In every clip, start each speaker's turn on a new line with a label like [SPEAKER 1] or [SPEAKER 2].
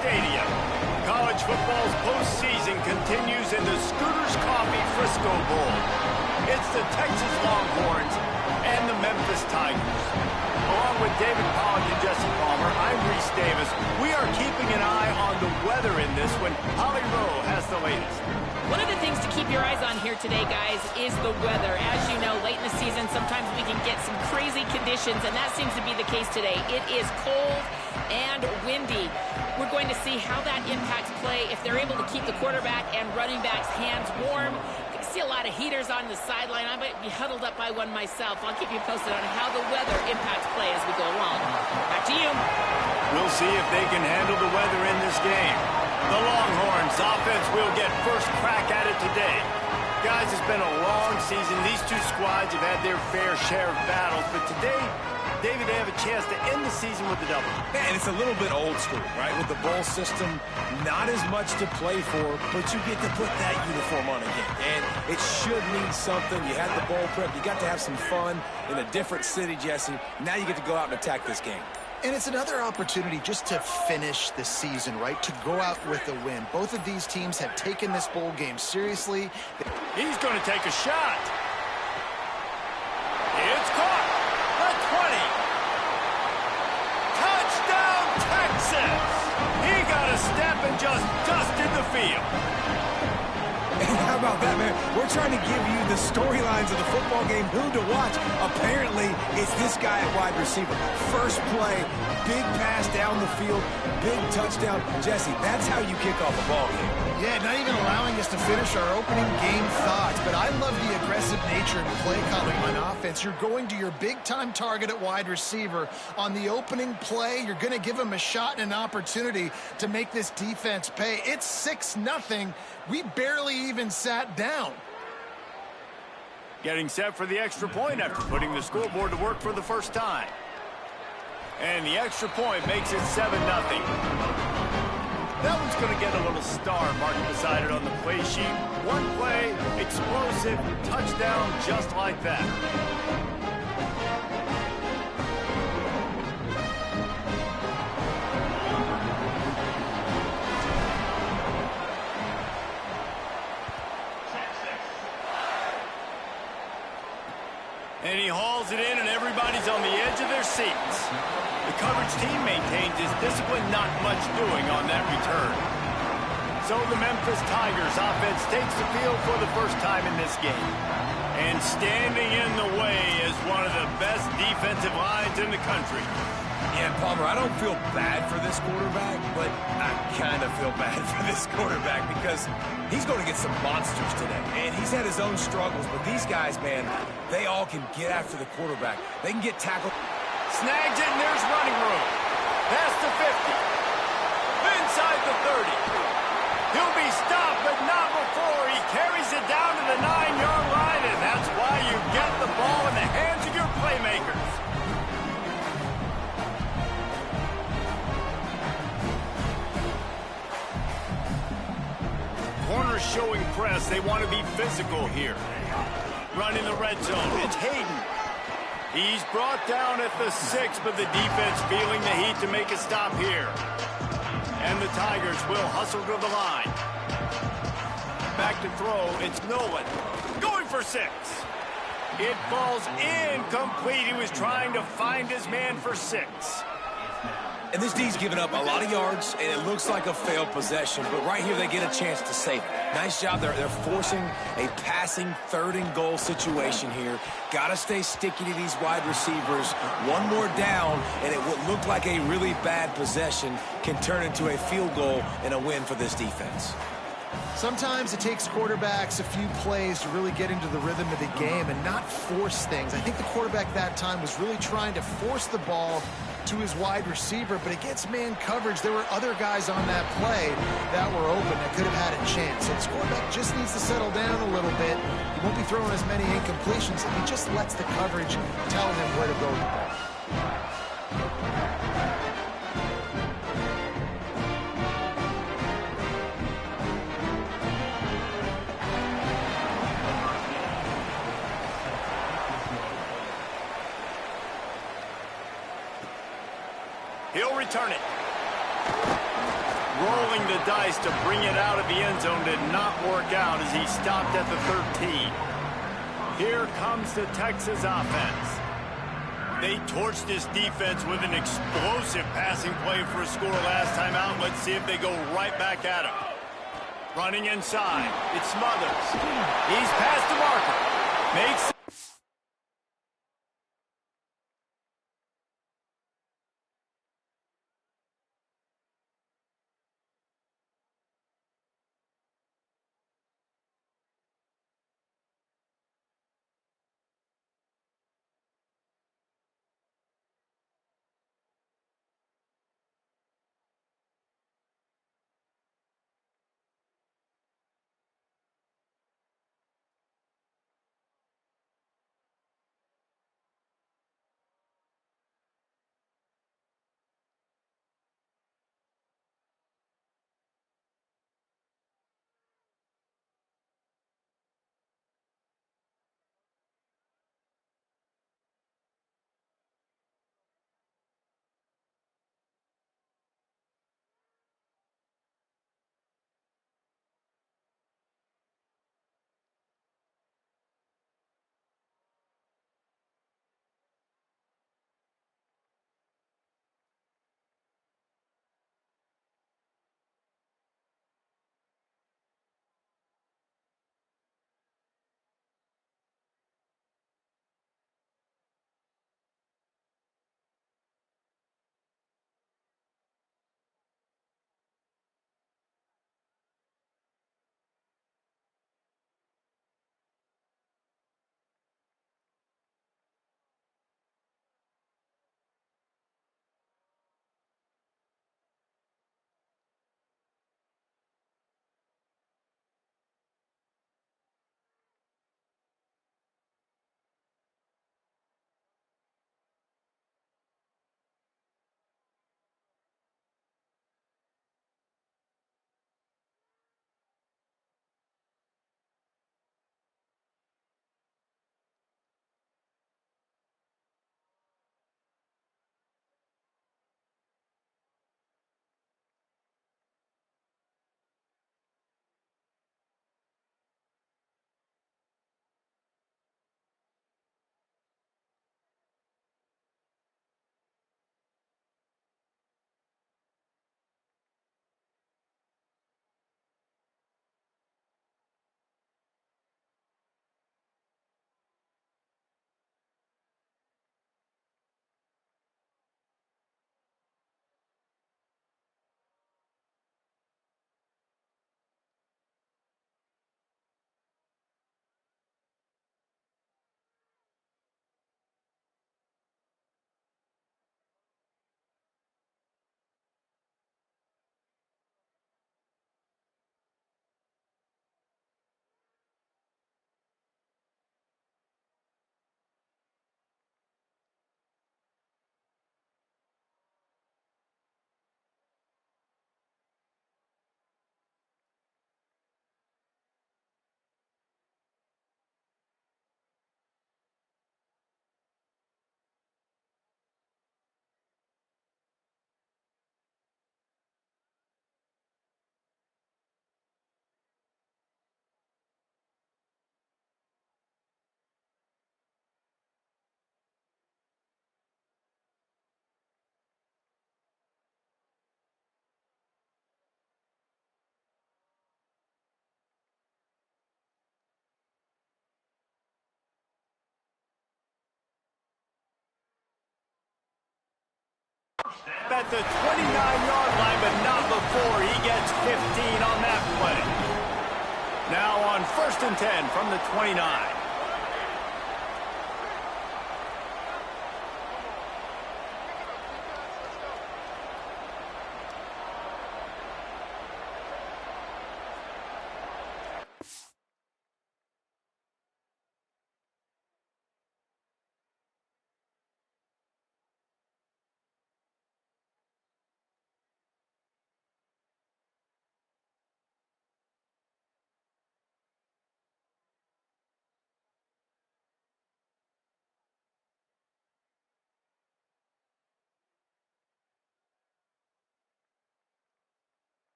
[SPEAKER 1] Stadium. College football's postseason continues in the Scooters Coffee Frisco Bowl. It's the Texas Longhorns and the Memphis Tigers. Along with David Pollack and Jesse Palmer, I'm Reese Davis. We are keeping an eye on the weather in this one. Holly Rowe has the latest.
[SPEAKER 2] One of the things to keep your eyes on here today, guys, is the weather. As you know, late in the season, sometimes we can get some crazy conditions, and that seems to be the case today. It is cold and windy. We're going to see how that impacts play if they're able to keep the quarterback and running back's hands warm. I see a lot of heaters on the sideline. I might be huddled up by one myself. I'll keep you posted on how the weather impacts play as we go along. Back to you.
[SPEAKER 1] We'll see if they can handle the weather in this game. The Longhorns offense will get first crack at it today. Guys, it's been a long season. These two squads have had their fair share of battles, but today, David, they have a chance to end the season with a W.
[SPEAKER 3] And it's a little bit old school, right? With the bowl system, not as much to play for, but you get to put that uniform on again. And it should mean something. You had the bowl prep. You got to have some fun in a different city, Jesse. Now you get to go out and attack this game.
[SPEAKER 4] And it's another opportunity just to finish the season, right? To go out with a win. Both of these teams have taken this bowl game seriously.
[SPEAKER 1] He's going to take a shot. It's caught. The 20. Touchdown, Texas. He got a step and just dusted the field.
[SPEAKER 3] How about that, man? We're trying to give you the storylines of the football game, who to watch. Apparently, it's this guy at wide receiver. First play, big pass down the field, big touchdown. Jesse, that's how you kick off a ball game.
[SPEAKER 4] Yeah, not even allowing us to finish our opening game thoughts, but I love the aggressive nature and play calling on offense. You're going to your big-time target at wide receiver. On the opening play, you're going to give him a shot and an opportunity to make this defense pay. It's 6-0. We barely even sat down.
[SPEAKER 1] Getting set for the extra point after putting the scoreboard to work for the first time. And the extra point makes it 7-0. That one's going to get a little star marked beside it on the play sheet. One play, explosive, touchdown, just like that. And he hauls it in, and everybody's on the edge of their seats. The coverage team maintains his discipline, not much doing on that return. So the Memphis Tigers offense takes the field for the first time in this game. And standing in the way is one of the best defensive lines in the country.
[SPEAKER 3] Yeah, Palmer, I don't feel bad for this quarterback, but I kind of feel bad for this quarterback because he's going to get some monsters today. And he's had his own struggles, but these guys, man, they all can get after the quarterback. They can get tackled.
[SPEAKER 1] Snags it, and there's running room. Past the 50. Inside the 30. He'll be stopped, but not before he carries it down to the 9-yard line, and that's why you get the ball in the hands of your playmakers. Corners showing press. They want to be physical here. Running the red zone. It's Hayden. He's brought down at the 6, but the defense feeling the heat to make a stop here. And the Tigers will hustle to the line. Back to throw. It's Nolan. Going for 6. It falls incomplete. He was trying to find his man for 6.
[SPEAKER 3] And this D's given up a lot of yards, and it looks like a failed possession. But right here, they get a chance to save it. Nice job. They're forcing a passing 3rd-and-goal situation here. Got to stay sticky to these wide receivers. One more down, and it would look like a really bad possession can turn into a field goal and a win for this defense.
[SPEAKER 4] Sometimes it takes quarterbacks a few plays to really get into the rhythm of the game and not force things. I think the quarterback that time was really trying to force the ball to his wide receiver, but against man coverage, there were other guys on that play that were open that could have had a chance. So this quarterback just needs to settle down a little bit. He won't be throwing as many incompletions. He just lets the coverage tell him where to go with the ball. He'll return it.
[SPEAKER 1] Rolling the dice to bring it out of the end zone did not work out as he stopped at the 13. Here comes the Texas offense. They torched this defense with an explosive passing play for a score last time out. Let's see if they go right back at him. Running inside. It's Smothers. He's past the marker. Makes at the 29-yard line, but not before he gets 15 on that play. Now on 1st and 10 from the 29.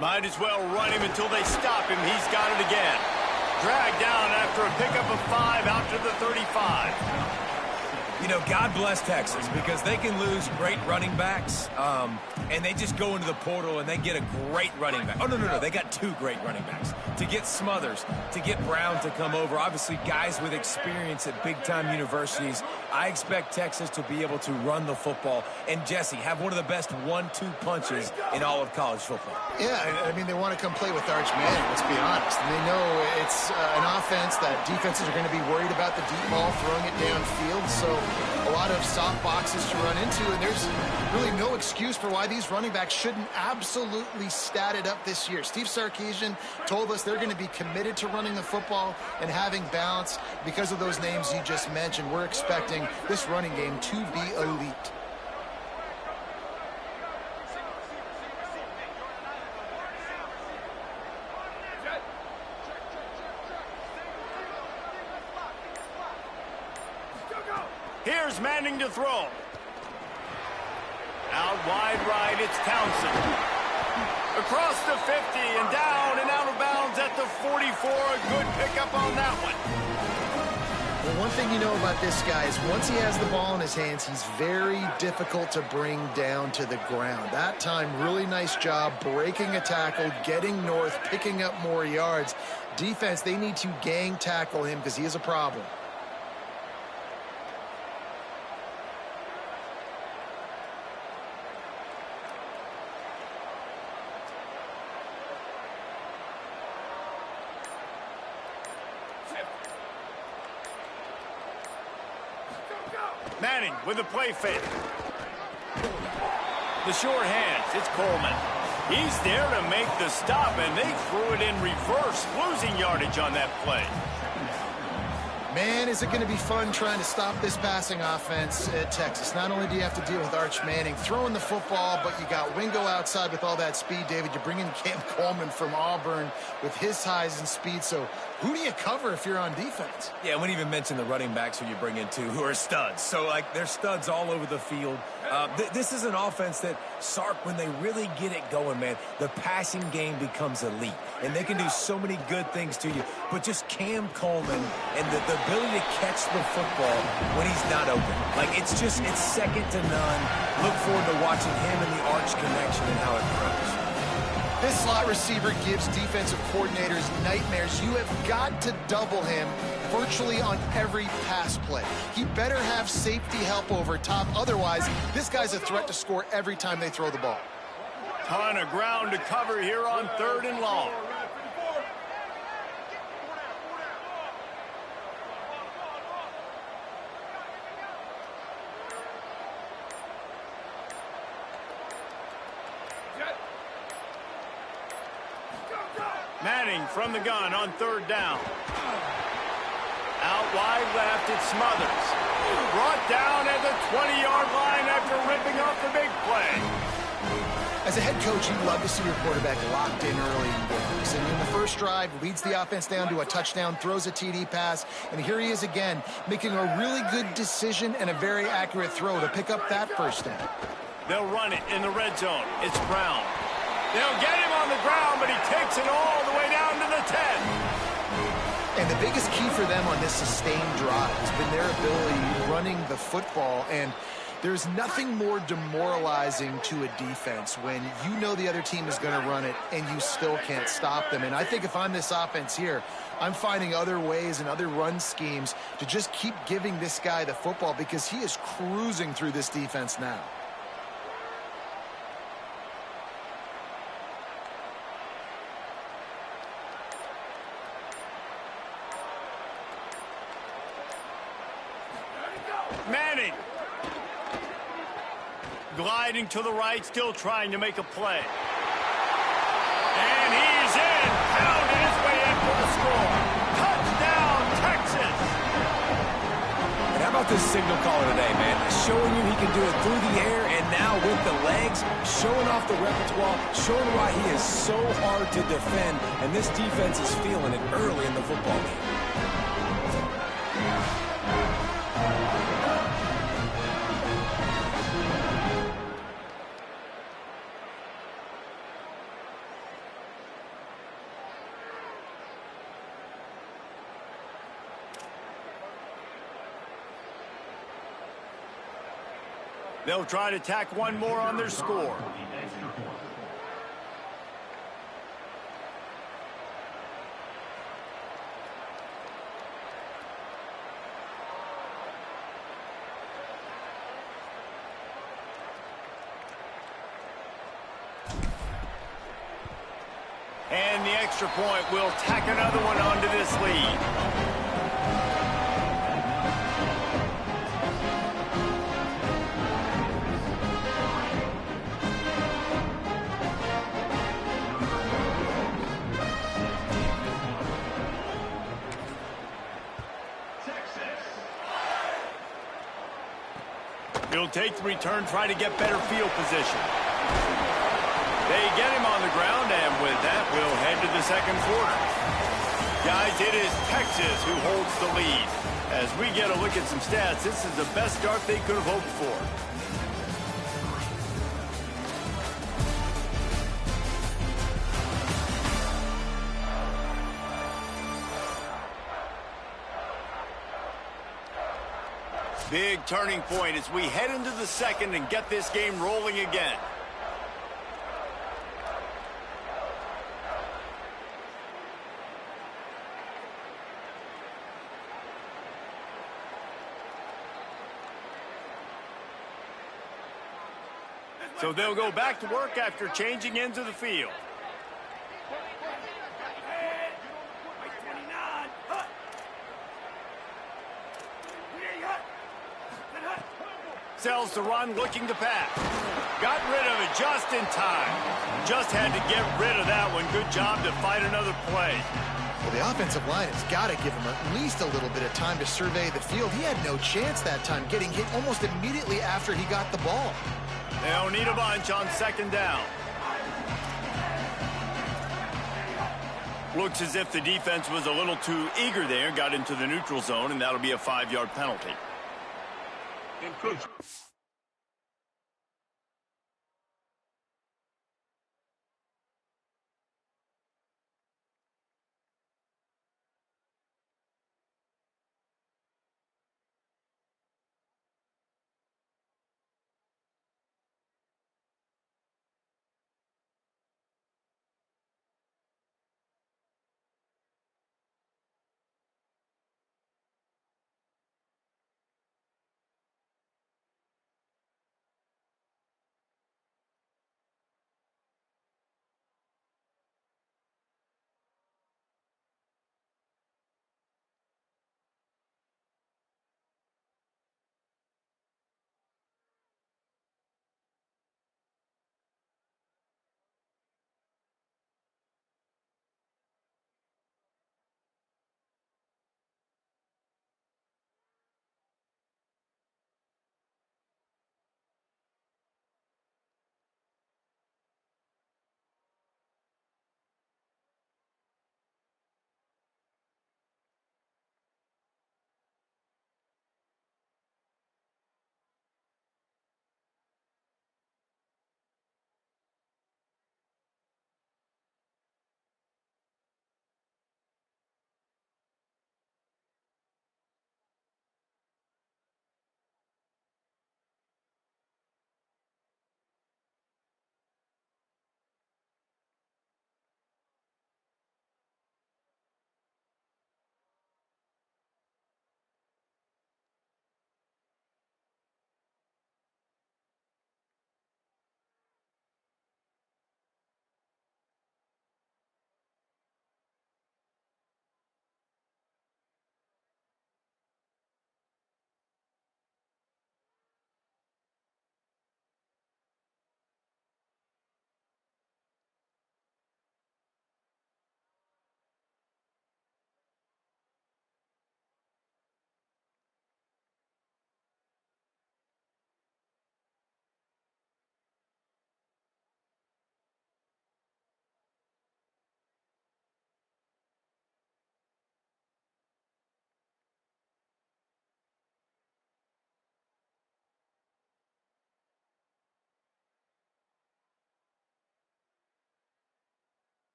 [SPEAKER 1] Might as well run him until they stop him. He's got it again. Dragged down after a pickup of 5 out to the 35.
[SPEAKER 3] You know, God bless Texas, because they can lose great running backs, and they just go into the portal and they get a great running back. Oh, no. They got 2 great running backs. To get Smothers, to get Brown to come over, obviously guys with experience at big-time universities. I expect Texas to be able to run the football and, Jesse, have one of the best 1-2 punches in all of college football.
[SPEAKER 4] Yeah, I mean, they want to come play with Arch Manning, let's be honest. And they know it's an offense that defenses are going to be worried about the deep ball, throwing it downfield, so a lot of soft boxes to run into, and there's really no excuse for why these running backs shouldn't absolutely stat it up this year. Steve Sarkisian told us they're going to be committed to running the football and having balance. Because of those names you just mentioned, we're expecting this running game to be elite.
[SPEAKER 1] Here's Manning to throw. Out wide right, it's Townsend. Across the 50 and down and out of bounds at the 44. A good pickup on that one.
[SPEAKER 4] Well, one thing you know about this guy is once he has the ball in his hands, he's very difficult to bring down to the ground. That time, really nice job breaking a tackle, getting north, picking up more yards. Defense, they need to gang tackle him because he is a problem.
[SPEAKER 1] Manning with the play fake. The short hands, it's Coleman. He's there to make the stop, and they threw it in reverse, losing yardage on that play.
[SPEAKER 4] Man, is it going to be fun trying to stop this passing offense at Texas. Not only do you have to deal with Arch Manning throwing the football, but you got Wingo outside with all that speed, David. You bring in Cam Coleman from Auburn with his size and speed. So who do you cover if you're on defense?
[SPEAKER 3] Yeah, we didn't even mention the running backs who you bring in, too, who are studs. So, like, they're studs all over the field. This is an offense that, Sark, when they really get it going, man, the passing game becomes elite. And they can do so many good things to you. But just Cam Coleman and the ability to catch the football when he's not open. Like, it's second to none. Look forward to watching him and the Arch connection and how it grows.
[SPEAKER 4] This slot receiver gives defensive coordinators nightmares. You have got to double him virtually on every pass play. He better have safety help over top. Otherwise, this guy's a threat to score every time they throw the ball.
[SPEAKER 1] Ton of ground to cover here on 3rd and long. Manning from the gun on 3rd down. Out wide left, it's Smothers. Brought down at the 20-yard line after ripping off the big play.
[SPEAKER 4] As a head coach, you love to see your quarterback locked in early in games. And in the first drive, leads the offense down to a touchdown, throws a TD pass, and here he is again, making a really good decision and a very accurate throw to pick up that first down.
[SPEAKER 1] They'll run it in the red zone. It's Brown. They'll get him on the ground, but he takes it all the way down to the 10.
[SPEAKER 4] And the biggest key for them on this sustained drive has been their ability running the football. And there's nothing more demoralizing to a defense when you know the other team is going to run it and you still can't stop them. And I think if I'm this offense here, I'm finding other ways and other run schemes to just keep giving this guy the football because he is cruising through this defense now.
[SPEAKER 1] Manning. Gliding to the right, still trying to make a play. And he's in. Pounding his way in for the score. Touchdown, Texas.
[SPEAKER 3] And how about this signal caller today, man? Showing you he can do it through the air and now with the legs, showing off the repertoire, showing why he is so hard to defend. And this defense is feeling it early in the football game.
[SPEAKER 1] They'll try to tack one more on their score. And the extra point will tack another one onto this lead. He'll take the return, try to get better field position. They get him on the ground, and with that, we'll head to the second quarter. Guys, it is Texas who holds the lead. As we get a look at some stats, this is the best start they could have hoped for. Big turning point as we head into the second and get this game rolling again. So they'll go back to work after changing into the field. Sells to run, looking to pass. Got rid of it just in time. Just had to get rid of that one. Good job to fight another play.
[SPEAKER 4] Well, the offensive line has got to give him at least a little bit of time to survey the field. He had no chance that time, getting hit almost immediately after he got the ball.
[SPEAKER 1] They'll need a bunch on second down. Looks as if the defense was a little too eager there, got into the neutral zone, and that'll be a 5-yard penalty.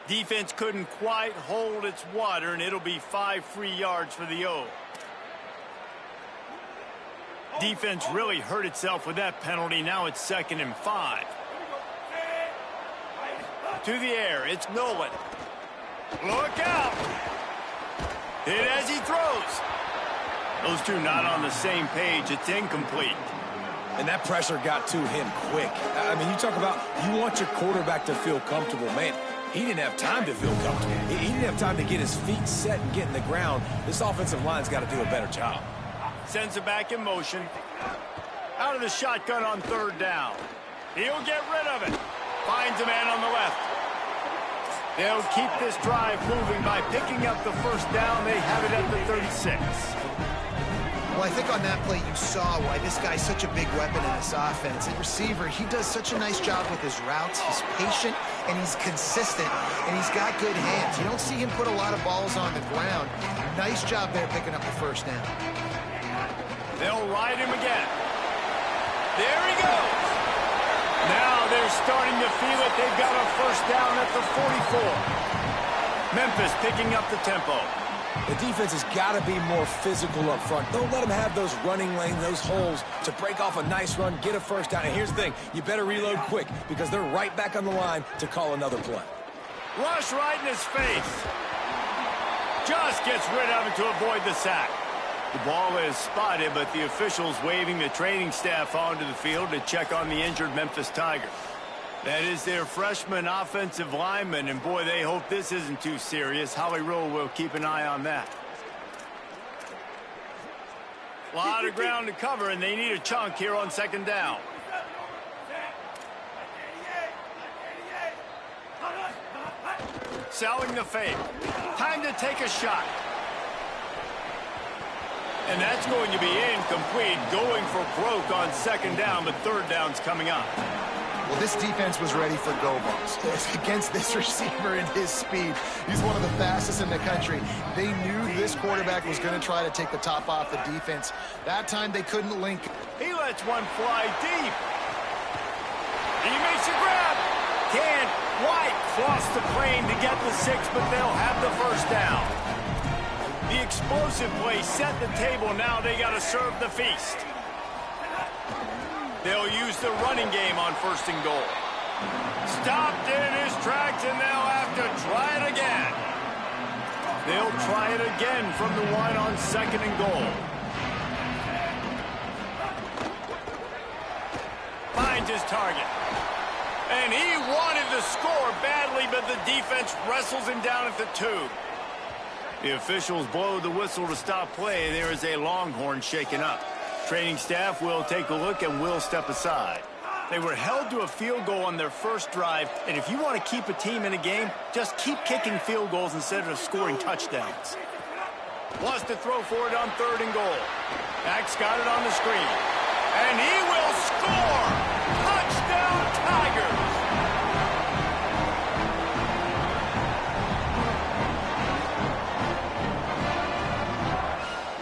[SPEAKER 1] Defense couldn't quite hold its water, and it'll be 5 free yards for the O. Defense really hurt itself with that penalty. Now it's 2nd and 5. To the air, it's Nolan. Look out! Hit as he throws. Those two not on the same page. It's incomplete.
[SPEAKER 3] And that pressure got to him quick. I mean, you talk about you want your quarterback to feel comfortable. Man, he didn't have time to feel comfortable. He didn't have time to get his feet set and get in the ground. This offensive line's got to do a better job.
[SPEAKER 1] Sends it back in motion. Out of the shotgun on 3rd down. He'll get rid of it. Finds a man on the left. They'll keep this drive moving by picking up the 1st down. They have it at the 36.
[SPEAKER 4] Well, I think on that play you saw why this guy's such a big weapon in this offense. At receiver, he does such a nice job with his routes. He's patient, and he's consistent, and he's got good hands. You don't see him put a lot of balls on the ground. Nice job there picking up the 1st down.
[SPEAKER 1] They'll ride him again. There he goes. Now they're starting to feel it. They've got a 1st down at the 44. Memphis picking up the tempo.
[SPEAKER 3] The defense has got to be more physical up front. Don't let them have those running lanes, those holes to break off a nice run, get a 1st down. And here's the thing, you better reload quick because they're right back on the line to call another play.
[SPEAKER 1] Rush right in his face. Just gets rid of it to avoid the sack. The ball is spotted, but the officials waving the training staff onto the field to check on the injured Memphis Tigers. That is their freshman offensive lineman, and boy, they hope this isn't too serious. Holly Rowe will keep an eye on that. A lot of ground to cover, and they need a chunk here on 2nd down. Selling the fake. Time to take a shot. And that's going to be incomplete, going for broke on 2nd down, but 3rd down's coming up.
[SPEAKER 4] Well, this defense was ready for go balls. Against this receiver and his speed, he's one of the fastest in the country. They knew this quarterback was going to try to take the top off the defense. That time they couldn't link.
[SPEAKER 1] He lets one fly deep. He makes a grab. Can't quite cross the plane to get the 6, but they'll have the 1st down. The explosive play set the table. Now they got to serve the feast. They'll use the running game on 1st and goal. Stopped in his tracks, and they'll have to try it again. They'll try it again from the 1 on 2nd and goal. Finds his target. And he wanted to score badly, but the defense wrestles him down at the 2. The officials blow the whistle to stop play. There is a Longhorn shaken up. Training staff will take a look and will step aside. They were held to a field goal on their 1st drive, and if you want to keep a team in a game, just keep kicking field goals instead of scoring touchdowns. Wants to throw for it on 3rd and goal. Max got it on the screen. And he will score! Touchdown, Tigers!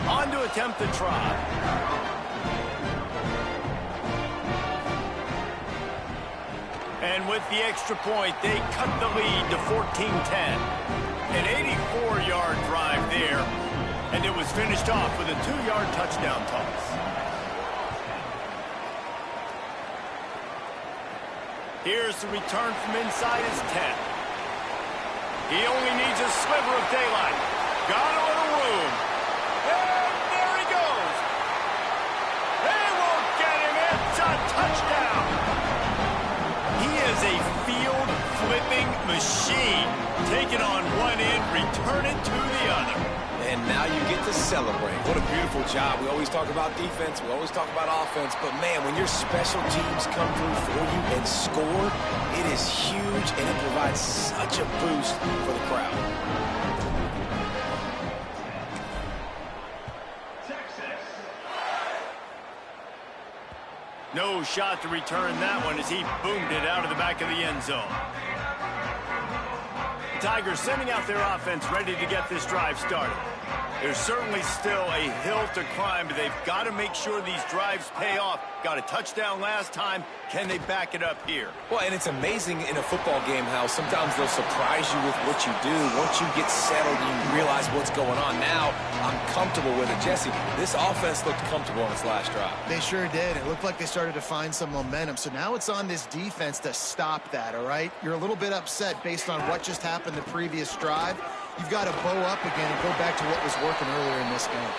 [SPEAKER 1] On to attempt the try. And with the extra point, they cut the lead to 14-10. An 84-yard drive there, and it was finished off with a 2-yard touchdown toss. Here's the return from inside his 10. He only needs a sliver of daylight. Got a little room. And there he goes. They won't get him. It's a touchdown. He is a field-flipping machine. Take it on one end, return it to the other.
[SPEAKER 3] And now you get to celebrate. What a beautiful job. We always talk about defense. We always talk about offense. But, man, when your special teams come through for you and score, it is huge, and it provides such a boost for the crowd.
[SPEAKER 1] No shot to return that one as he boomed it out of the back of the end zone. The Tigers sending out their offense ready to get this drive started. There's certainly still a hill to climb, but they've got to make sure these drives pay off. got a touchdown last time. Can they back it up here?
[SPEAKER 3] Well, and it's amazing in a football game how sometimes they'll surprise you with what you do. Once you get settled, you realize what's going on. Now, I'm comfortable with it. Jesse, this offense looked comfortable on its last drive.
[SPEAKER 4] They sure did. It looked like they started to find some momentum. So now it's on this defense to stop that, all right? You're a little bit upset based on what just happened the previous drive. You've got to bow up again and go back to what was working earlier in this game.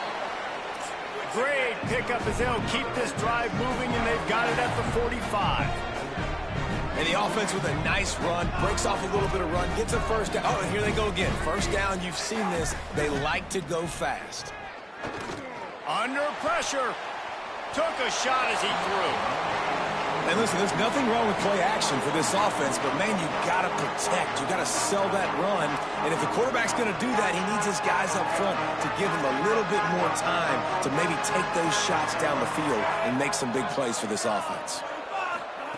[SPEAKER 1] Great pickup as they'll keep this drive moving, and they've got it at the 45.
[SPEAKER 3] And the offense with a nice run, breaks off a little bit of run, gets a first down. Oh, and here they go again. First down, you've seen this. They like to go fast.
[SPEAKER 1] Under pressure. Took a shot as he threw.
[SPEAKER 3] And listen, there's nothing wrong with play action for this offense, but, man, you got to protect. You got to sell that run. And if the quarterback's going to do that, he needs his guys up front to give him a little bit more time to maybe take those shots down the field and make some big plays for this offense.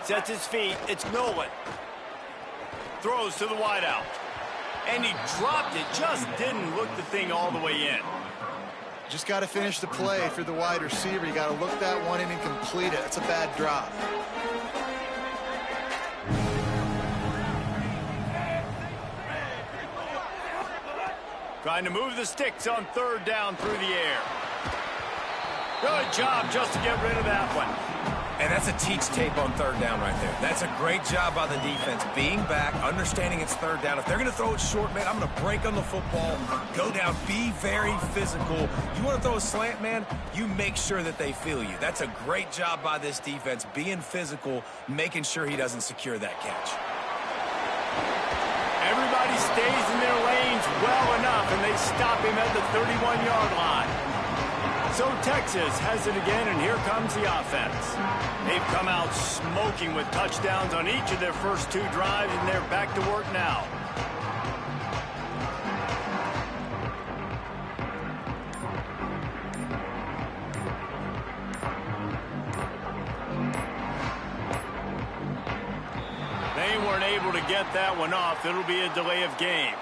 [SPEAKER 1] Sets his feet. It's Nolan. Throws to the wideout. And he dropped it. Just didn't look the thing all the way in.
[SPEAKER 4] Just got to finish the play for the wide receiver. You got to look that one in and complete it. That's a bad drop.
[SPEAKER 1] Trying to move the sticks on third down through the air. Good job just to get rid of that one.
[SPEAKER 3] And that's a teach tape on third down right there. That's a great job by the defense. Being back, understanding it's third down. If they're going to throw it short, man, I'm going to break on the football, go down, be very physical. You want to throw a slant, man, you make sure that they feel you. That's a great job by this defense, being physical, making sure he doesn't secure that catch.
[SPEAKER 1] Everybody stays in their lanes well enough, and they stop him at the 31-yard line. So Texas has it again, and here comes the offense. They've come out smoking with touchdowns on each of their first two drives, and they're back to work now. They weren't able to get that one off. It'll be a delay of game.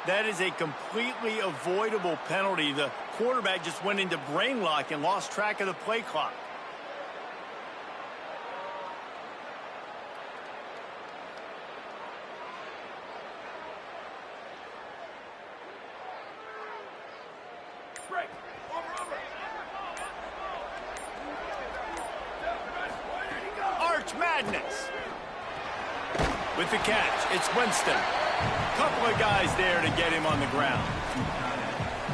[SPEAKER 1] That is a completely avoidable penalty. The quarterback just went into brain lock and lost track of the play clock. Arch Madness. With the catch, it's Winston. Couple of guys there to get him on the ground.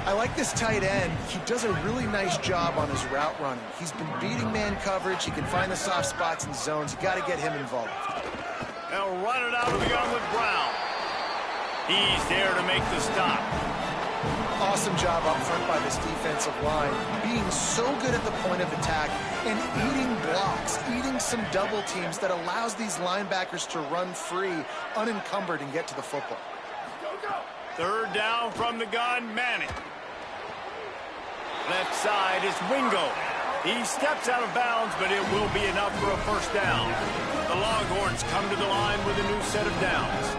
[SPEAKER 4] I like this tight end. He does a really nice job on his route running. He's been beating man coverage. He can find the soft spots and zones. You got to get him involved.
[SPEAKER 1] They'll run it out of the gun with Brown. He's there to make the stop.
[SPEAKER 4] Awesome job up front by this defensive line, being so good at the point of attack and eating blocks, eating some double teams that allows these linebackers to run free, unencumbered, and get to the football.
[SPEAKER 1] Third down from the gun, Manning. Left side is Wingo. He steps out of bounds, but it will be enough for a first down. The Longhorns come to the line with a new set of downs.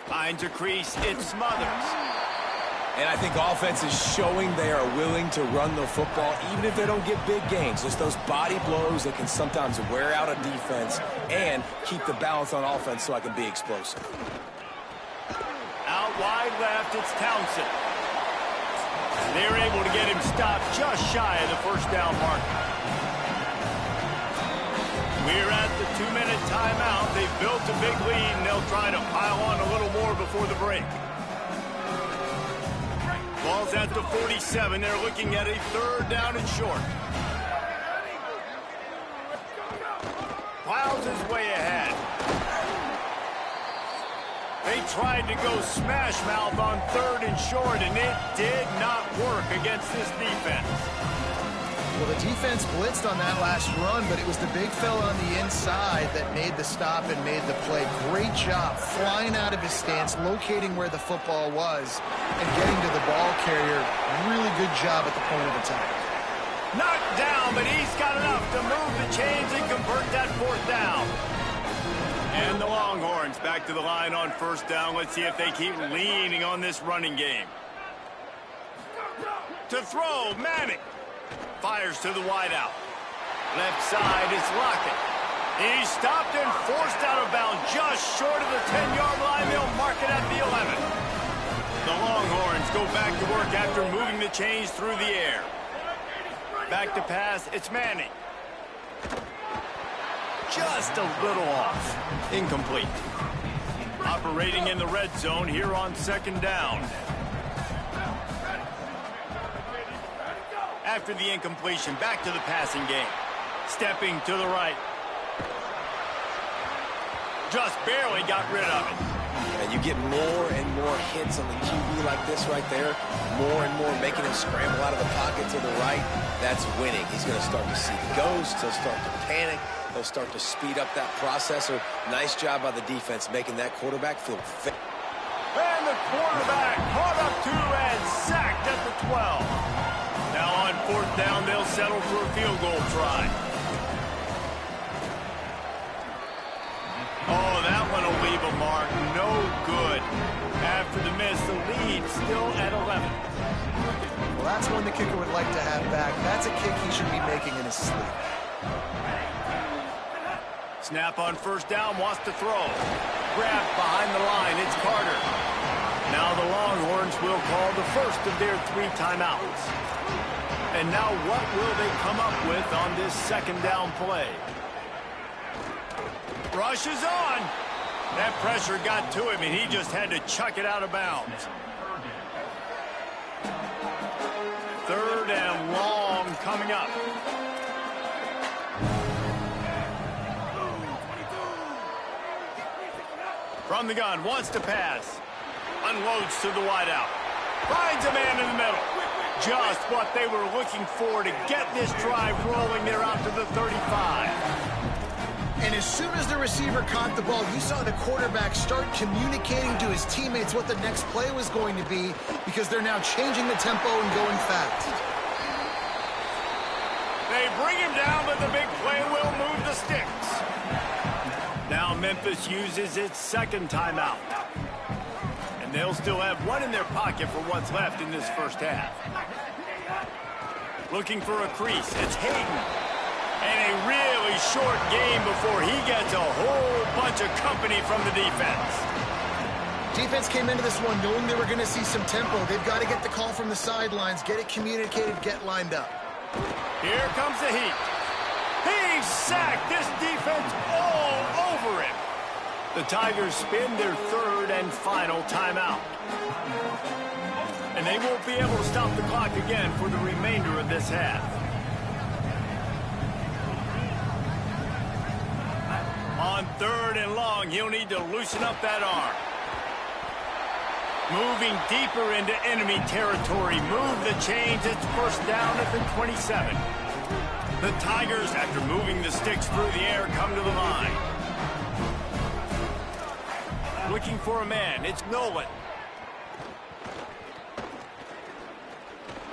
[SPEAKER 1] Finds a crease, it's Smothers.
[SPEAKER 3] And I think offense is showing they are willing to run the football, even if they don't get big gains. Just those body blows that can sometimes wear out a defense and keep the balance on offense so I can be explosive.
[SPEAKER 1] Out wide left, it's Townsend. They're able to get him stopped just shy of the first down mark. We're at the 2-minute timeout. They've built a big lead, and they'll try to pile on a little more before the break. Ball's at the 47. They're looking at a third down and short. Piles his way ahead. They tried to go smash mouth on third and short, and it did not work against this defense.
[SPEAKER 4] Well, the defense blitzed on that last run, but it was the big fella on the inside that made the stop and made the play. Great job flying out of his stance, locating where the football was, and getting to the ball carrier. Really good job at the point of attack.
[SPEAKER 1] Knocked down, but he's got enough to move the chains and convert that fourth down. And the Longhorns back to the line on first down. Let's see if they keep leaning on this running game. To throw, Manning. Fires to the wideout. Left side is Lockett. He's stopped and forced out of bounds just short of the 10-yard line. They'll mark it at the 11. The Longhorns go back to work after moving the chains through the air. Back to pass, it's Manning. Just a little off. Incomplete. Operating in the red zone here on second down. After the incompletion, back to the passing game. Stepping to the right. Just barely got rid of it.
[SPEAKER 3] And you get more and more hits on the QB like this right there. More and more making him scramble out of the pocket to the right. That's winning. He's going to start to see ghosts. He'll start to panic. He'll start to speed up that process. So nice job by the defense making that quarterback feel fit.
[SPEAKER 1] And the quarterback caught up to and sacked at the 12. Now on fourth down, they'll settle for a field goal try. Oh, that one will leave a mark. No good. After the miss, the lead still at 11.
[SPEAKER 4] Well, that's one the kicker would like to have back. That's a kick he should be making in his sleep.
[SPEAKER 1] Snap on first down, wants to throw. Grab behind the line, it's Carter. Now the Longhorns will call the first of their 3 timeouts. And now what will they come up with on this second down play? Rush is on. That pressure got to him, and he just had to chuck it out of bounds. Third and long coming up. From the gun, wants to pass. Unloads to the wideout. Finds a man in the middle. Just what they were looking for to get this drive rolling. They're out to the 35.
[SPEAKER 4] And as soon as the receiver caught the ball, you saw the quarterback start communicating to his teammates what the next play was going to be, because they're now changing the tempo and going fast.
[SPEAKER 1] They bring him down, but the big play will move the sticks. Now Memphis uses its second timeout. And they'll still have one in their pocket for what's left in this first half. Looking for a crease, it's Hayden. And a really short game before he gets a whole bunch of company from the defense.
[SPEAKER 4] Defense came into this one knowing they were going to see some tempo. They've got to get the call from the sidelines, get it communicated, get lined up.
[SPEAKER 1] Here comes the heat. He's sacked. This defense all over him. The Tigers spin their third and final timeout. And they won't be able to stop the clock again for the remainder of this half. On third and long, he'll need to loosen up that arm. Moving deeper into enemy territory. Move the chains. It's first down at the 27. The Tigers, after moving the sticks through the air, come to the line. Looking for a man. It's Nolan.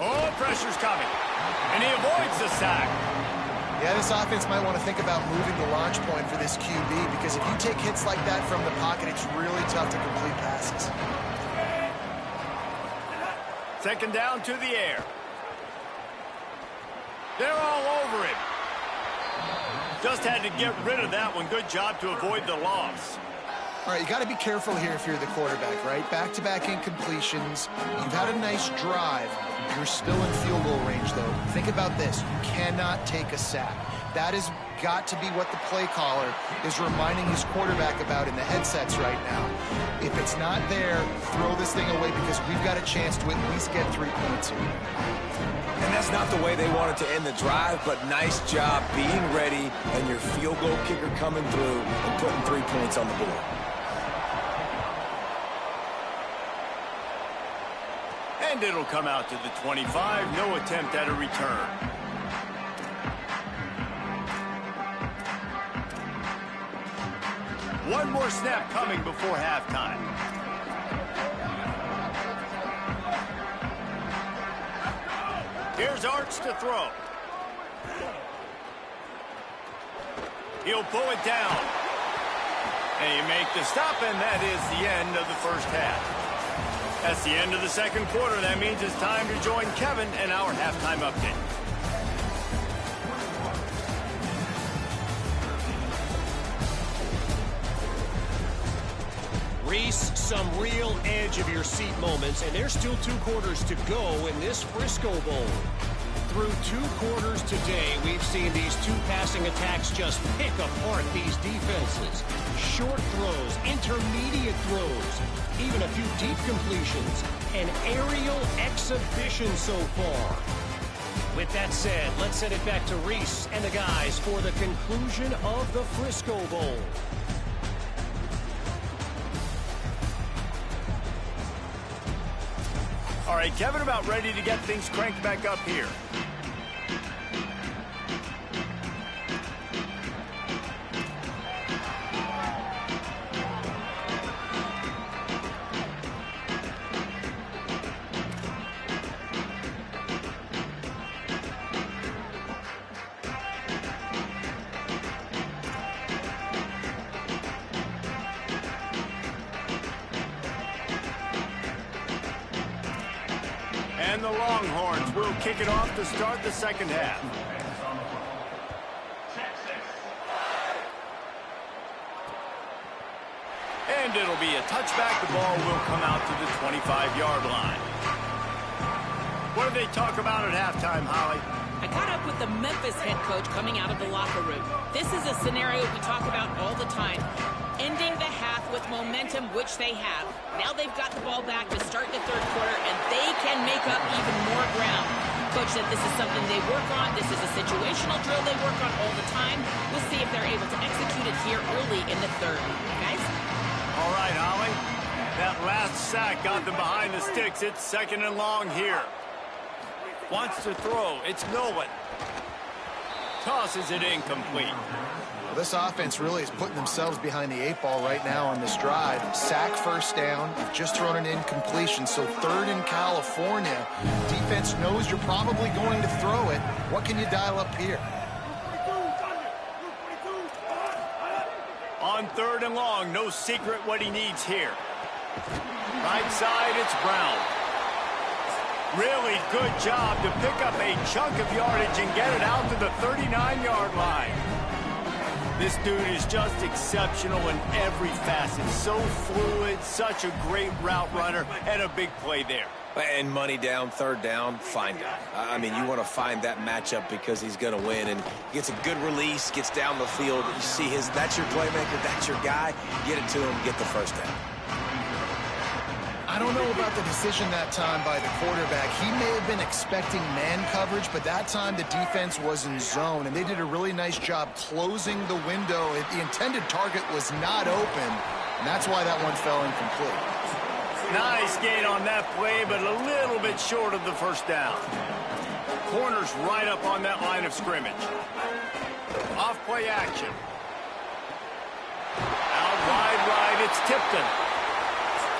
[SPEAKER 1] Oh, pressure's coming. And he avoids the sack.
[SPEAKER 4] Yeah, this offense might want to think about moving the launch point for this QB, because if you take hits like that from the pocket, it's really tough to complete passes.
[SPEAKER 1] Second down to the air. They're all over him. Just had to get rid of that one. Good job to avoid the loss.
[SPEAKER 4] All right, you got to be careful here if you're the quarterback, right? Back-to-back incompletions. You've had a nice drive. You're still in field goal range, though. Think about this. You cannot take a sack. That has got to be what the play caller is reminding his quarterback about in the headsets right now. If it's not there, throw this thing away, because we've got a chance to at least get 3 points here.
[SPEAKER 3] And that's not the way they wanted to end the drive, but nice job being ready and your field goal kicker coming through and putting 3 points on the board.
[SPEAKER 1] And it'll come out to the 25. No attempt at a return. One more snap coming before halftime. Here's Arch to throw. He'll pull it down. And you make the stop, and that is the end of the first half. That's the end of the second quarter. That means it's time to join Kevin in our halftime update.
[SPEAKER 5] Reese, some real edge of your seat moments, and there's still 2 quarters to go in this Frisco Bowl. Through 2 quarters today, we've seen these 2 passing attacks just pick apart these defenses. Short throws, intermediate throws, even a few deep completions. An aerial exhibition so far. With that said, let's send it back to Reese and the guys for the conclusion of the Frisco Bowl.
[SPEAKER 1] All right, Kevin, about ready to get things cranked back up here. And the Longhorns will kick it off to start the second half. And it'll be a touchback. The ball will come out to the 25-yard line. What did they talk about at halftime, Holly?
[SPEAKER 2] I caught up with the Memphis head coach coming out of the locker room. This is a scenario we talk about all the time. Ending the half with momentum, which they have. Now they've got the ball back to start the third quarter, and they can make up even more ground. Coach said this is something they work on. This is a situational drill they work on all the time. We'll see if they're able to execute it here early in the third. Guys?
[SPEAKER 1] All right, Holly. That last sack got them behind the sticks. It's second and long here. Wants to throw. It's Nolan. Tosses it incomplete.
[SPEAKER 4] Well, this offense really is putting themselves behind the 8 ball right now on this drive. Sack, first down. You've just thrown an incompletion, so third in California. Defense knows you're probably going to throw it. What can you dial up here?
[SPEAKER 1] On third and long, no secret what he needs here. Right side, it's Brown. Really good job to pick up a chunk of yardage and get it out to the 39-yard line. This dude is just exceptional in every facet. So fluid, such a great route runner, and a big play there.
[SPEAKER 3] And money down, third down, find him. I mean, you want to find that matchup because he's going to win. And gets a good release, gets down the field. You see that's your playmaker, that's your guy. Get it to him, get the first down.
[SPEAKER 4] I don't know about the decision that time by the quarterback. He may have been expecting man coverage, but that time the defense was in zone, and they did a really nice job closing the window. The intended target was not open, and that's why that one fell incomplete.
[SPEAKER 1] Nice gain on that play, but a little bit short of the first down. Corner's right up on that line of scrimmage. Off play action. Out wide right, it's Tipton.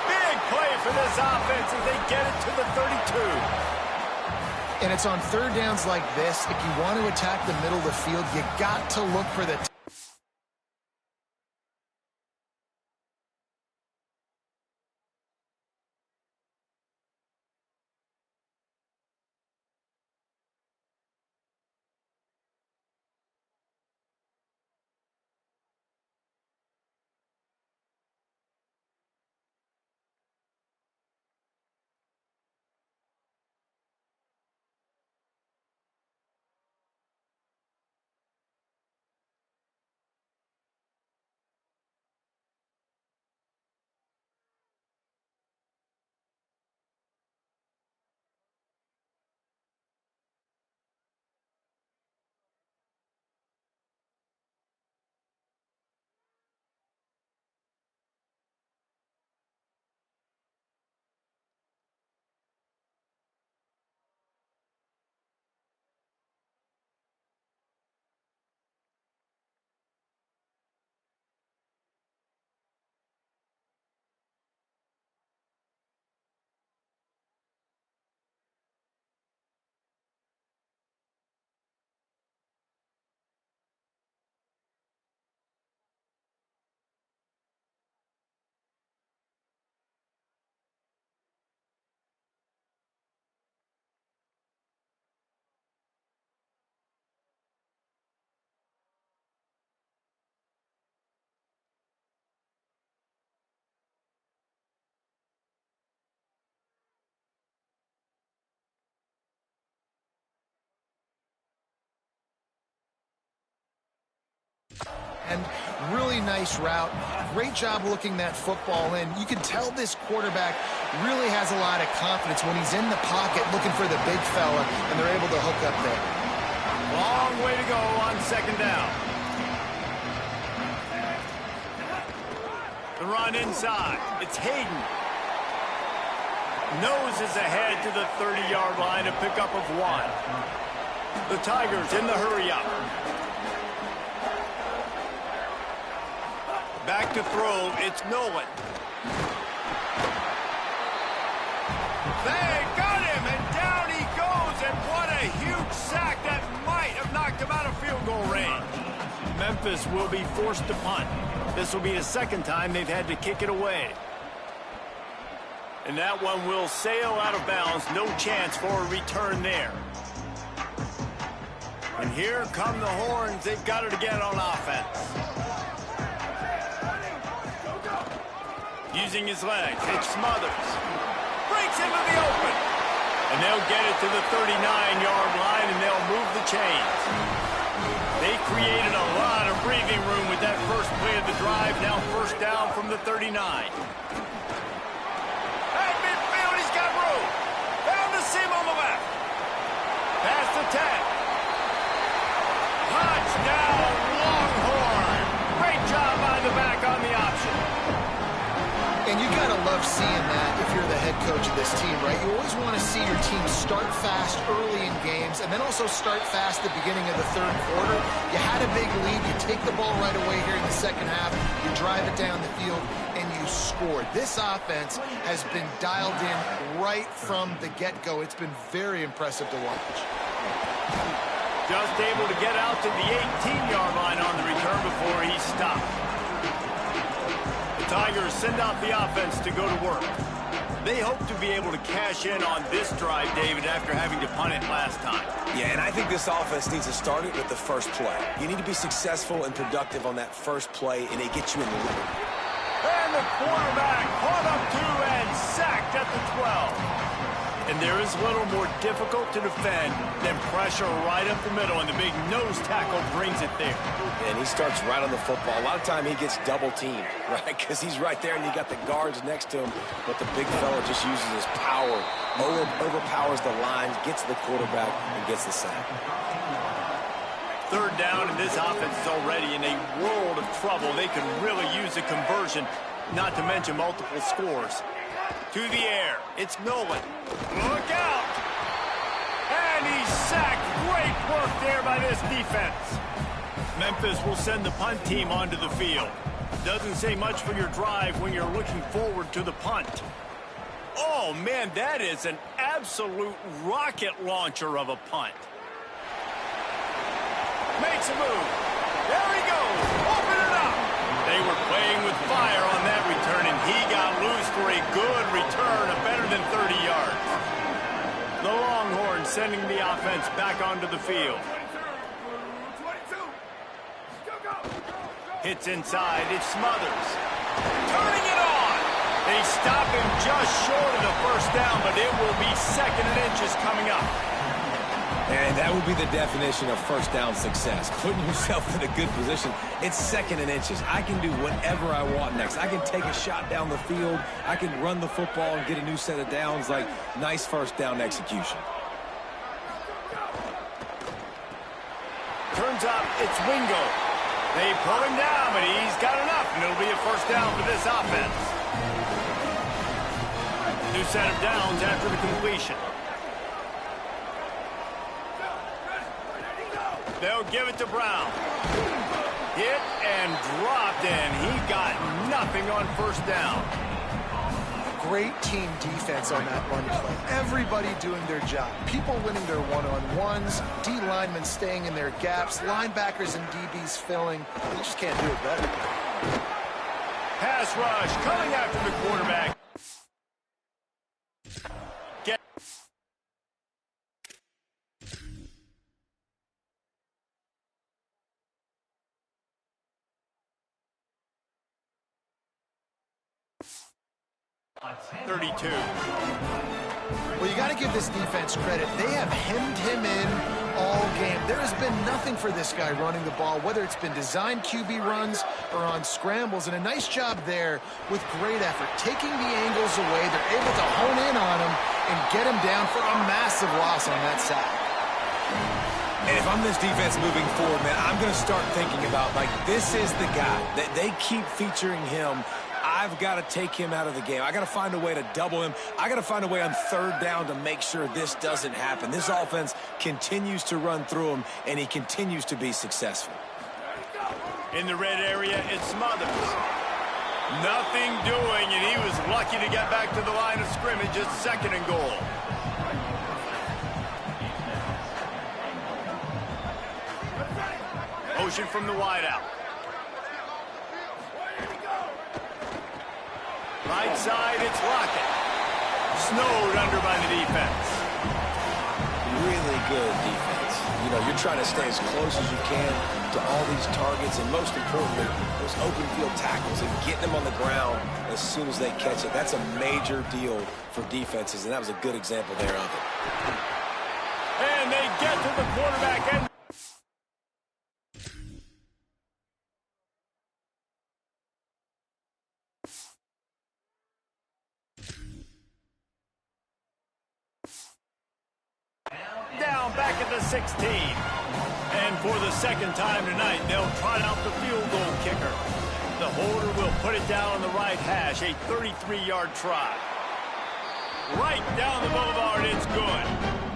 [SPEAKER 1] Big play for this offense as they get it to the 32.
[SPEAKER 4] And it's on third downs like this. If you want to attack the middle of the field, you got to look for the end. Really nice route. Great job looking that football in. You can tell this quarterback really has a lot of confidence when he's in the pocket looking for the big fella, and they're able to hook up there.
[SPEAKER 1] Long way to go on second down. The run inside. It's Hayden. Noses ahead to the 30-yard line, a pickup of 1. The Tigers in the hurry-up. Back to throw, it's Nolan. They got him, and down he goes, and what a huge sack that might have knocked him out of field goal range. Memphis will be forced to punt. This will be the second time they've had to kick it away. And that one will sail out of bounds. No chance for a return there. And here come the horns. They've got it again on offense. Using his legs, it's Smothers. Breaks into the open. And they'll get it to the 39-yard line, and they'll move the chains. They created a lot of breathing room with that first play of the drive. Now first down from the 39. Sim on the left. Past the 10. Touchdown, Longhorn. Great job by the back on the option.
[SPEAKER 4] And you got to love seeing that if you're the head coach of this team, right? You always want to see your team start fast early in games and then also start fast at the beginning of the third quarter. You had a big lead. You take the ball right away here in the second half. You drive it down the field, and you scored. This offense has been dialed in right from the get-go. It's been very impressive to watch.
[SPEAKER 1] Just able to get out to the 18-yard line on the return before he stopped. The Tigers send out the offense to go to work. They hope to be able to cash in on this drive, David, after having to punt it last time.
[SPEAKER 3] Yeah, and I think this offense needs to start it with the first play. You need to be successful and productive on that first play, and it gets you in the rhythm.
[SPEAKER 1] And the quarterback caught up to and sacked at the 12. And there is little more difficult to defend than pressure right up the middle, and the big nose tackle brings it there.
[SPEAKER 3] And he starts right on the football. A lot of time he gets double-teamed, right? Because he's right there, and you got the guards next to him, but the big fella just uses his power, overpowers the lines, gets the quarterback, and gets the sack.
[SPEAKER 1] Third down, and this offense is already in a world of trouble. They could really use a conversion, not to mention multiple scores. To the air, it's Nolan. Look out! And he's sacked. Great work there by this defense. Memphis will send the punt team onto the field. Doesn't say much for your drive when you're looking forward to the punt. Oh, man, that is an absolute rocket launcher of a punt. Makes a move. There he goes. Open it up. They were playing with fire on that return, and he got loose for a good return of better than 30 yards. The Longhorns sending the offense back onto the field. Hits inside. It's Smothers. Turning it on. They stop him just short of the first down, but it will be second and inches coming up.
[SPEAKER 3] And that would be the definition of first down success. Putting yourself in a good position. It's second and inches. I can do whatever I want next. I can take a shot down the field. I can run the football and get a new set of downs. Like, nice first down execution.
[SPEAKER 1] Turns out it's Wingo. They pull him down, but he's got enough, and it'll be a first down for this offense. New set of downs after the completion. They'll give it to Brown. Hit and dropped, and he got nothing on first down.
[SPEAKER 4] Great team defense on that run play. Everybody doing their job. People winning their one-on-ones, D linemen staying in their gaps, linebackers and DBs filling. They just can't do it better.
[SPEAKER 1] Pass rush coming after the quarterback. .32.
[SPEAKER 4] Well, you got to give this defense credit. They have hemmed him in all game. There has been been nothing for this guy running the ball, whether it's been designed QB runs or on scrambles, and a nice job there with great effort. Taking the angles away, they're able to hone in on him and get him down for a massive loss on that sack.
[SPEAKER 3] And if I'm this defense moving forward, man, I'm going to start thinking about, like, this is the guy that they keep featuring him. I've got to take him out of the game. I got to find a way to double him. I got to find a way on third down to make sure this doesn't happen. This offense continues to run through him, and he continues to be successful.
[SPEAKER 1] In the red area, it's Smothers. Nothing doing, and he was lucky to get back to the line of scrimmage. It's 2nd and goal. Motion from the wideout. Right side, it's Lockett. Snowed under by the defense.
[SPEAKER 3] Really good defense. You know, you're trying to stay as close as you can to all these targets, and most importantly, those open field tackles and getting them on the ground as soon as they catch it. That's a major deal for defenses, and that was a good example there of it.
[SPEAKER 1] And they get to the quarterback end. Down back at the 16. And for the 2nd time tonight, they'll trot out the field goal kicker. The holder will put it down on the right hash, a 33-yard try. Right down the boulevard, it's good.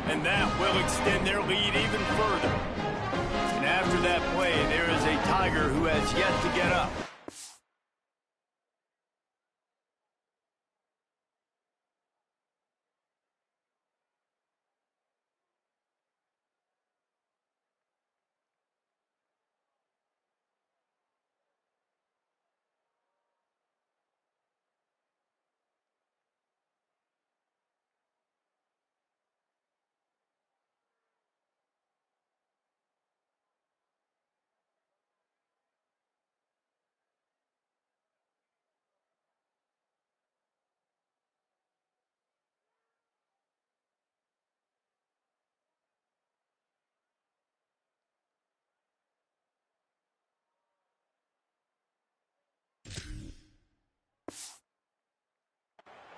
[SPEAKER 1] And that will extend their lead even further. And after that play, there is a Tiger who has yet to get up.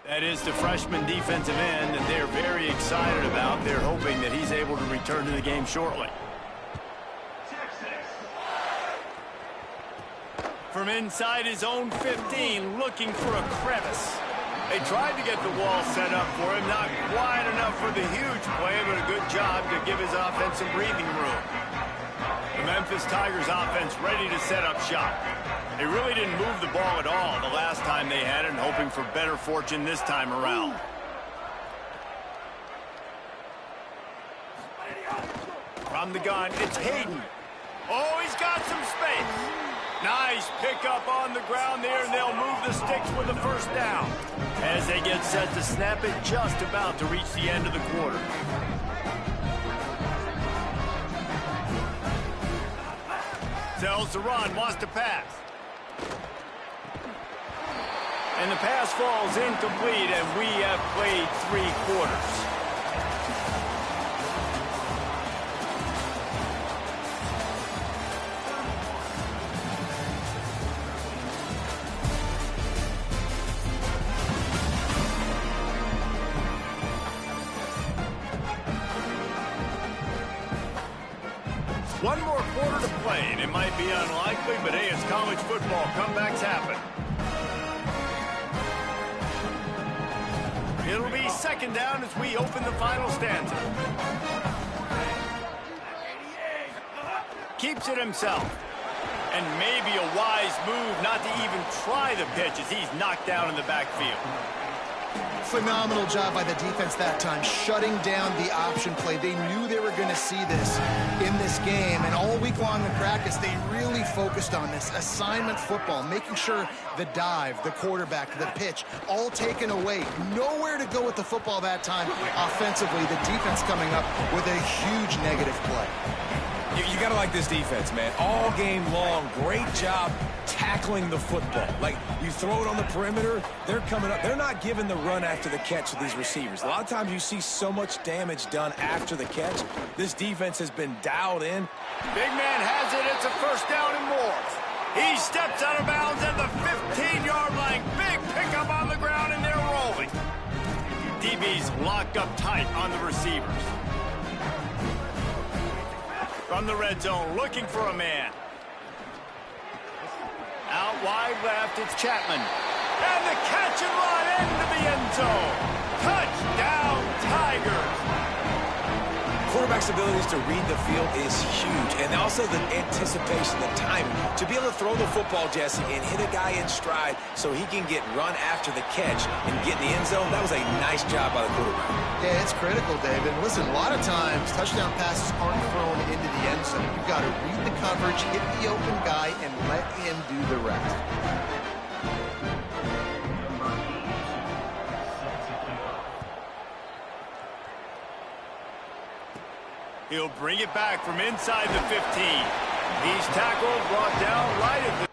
[SPEAKER 1] That is the freshman defensive end that they're very excited about. They're hoping that he's able to return to the game shortly. From inside his own 15, looking for a crevice. They tried to get the wall set up for him. Not quite enough for the huge play, but a good job to give his offense some breathing room. The Memphis Tigers offense ready to set up shop. They really didn't move the ball at all the last time they had it, and hoping for better fortune this time around. From the gun, it's Hayden. Oh, he's got some space. Nice pickup on the ground there, and they'll move the sticks with the 1st down. As they get set to snap it, just about to reach the end of the quarter. Tells to run, wants to pass. And the pass falls incomplete, and we have played 3 quarters. One more quarter to play, and it might be unlikely, but hey, it's college football. Comebacks happen. It'll be 2nd down as we open the final stanza. Keeps it himself. And maybe a wise move not to even try the pitch as he's knocked down in the backfield.
[SPEAKER 4] Phenomenal job by the defense that time, shutting down the option play. They knew they were going to see this in this game, and all week long in practice, they really focused on this assignment football, making sure the dive, the quarterback, the pitch, all taken away. Nowhere to go with the football that time offensively. The defense coming up with a huge negative play.
[SPEAKER 3] You got to like this defense, man. All game long, great job tackling the football. Like, you throw it on the perimeter, they're coming up. They're not giving the run after the catch to these receivers. A lot of times you see so much damage done after the catch. This defense has been dialed in.
[SPEAKER 1] Big man has it. It's a first down and more. He steps out of bounds at the 15-yard line. Big pickup on the ground, and they're rolling. DB's locked up tight on the receivers. From the red zone, looking for a man. Out wide left, it's Chapman. And the catch and run into the end zone. Touchdown, Tigers.
[SPEAKER 3] Quarterback's abilities to read the field is huge. And also the anticipation, the timing. To be able to throw the football, Jesse, and hit a guy in stride so he can get run after the catch and get in the end zone, that was a nice job by the quarterback.
[SPEAKER 4] Yeah, it's critical, David. Listen, a lot of times touchdown passes aren't thrown into the end zone. You've got to read the coverage, hit the open guy, and let him do the rest.
[SPEAKER 1] He'll bring it back from inside the 15. He's tackled, brought down right at the...